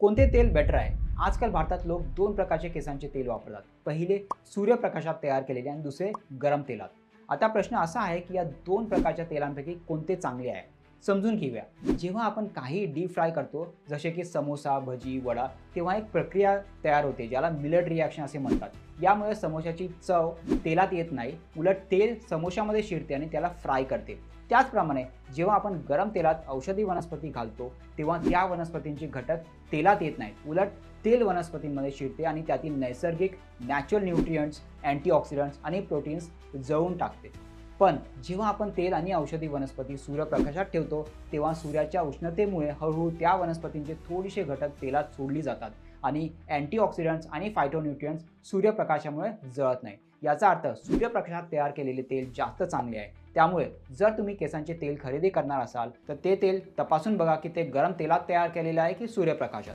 कोणते तेल बेटर आहे? आजकाल भारतात लोक दोन प्रकारचे केसांचे तेल वापरतात. पहिले सूर्यप्रकाशात तयार केलेले आणि दुसरे गरम तेलात. आता प्रश्न असा आहे की या दोन प्रकारच्या तेलांपैकी कोणते चांगले आहे? समजून घेऊया. जेव्हा आपण काही डीप फ्राय करतो, जसे की समोसा, भजी, वडा, तेव्हा एक प्रक्रिया तयार होते ज्याला मिलट रिॲक्शन असे म्हणतात. यामुळे समोशाची चव तेलात येत नाही, उलट तेल समोशामध्ये शिरते आणि त्याला फ्राय करते. त्याचप्रमाणे जेव्हा आपण गरम तेलात औषधी वनस्पती घालतो, तेव्हा त्या वनस्पतींचे घटक तेलात येत नाहीत, उलट तेल वनस्पतींमध्ये शिरते आणि त्यातील नैसर्गिक नॅचरल न्यूट्रियंट्स, अँटीऑक्सिडंट्स आणि प्रोटीन्स जळून टाकते. पण जेव्हा आपण तेल आणि औषधी वनस्पती सूर्यप्रकाशात ठेवतो, तेव्हा सूर्याच्या उष्णतेमुळे हळूहळू त्या वनस्पतींचे थोडेसे घटक तेलात सोडली जातात आणि अँटीऑक्सिडंट्स आणि फायटोन्यूट्रियंट्स सूर्यप्रकाशामुळे जळत नाही. याचा अर्थ सूर्यप्रकाशात तयार केलेले तेल जास्त चांगले आहे. त्यामुळे जर तुम्ही केसांचे तेल खरेदी करणार असाल, तर ते तेल तपासून बघा की ते गरम तेलात तयार केलेले आहे की सूर्यप्रकाशात.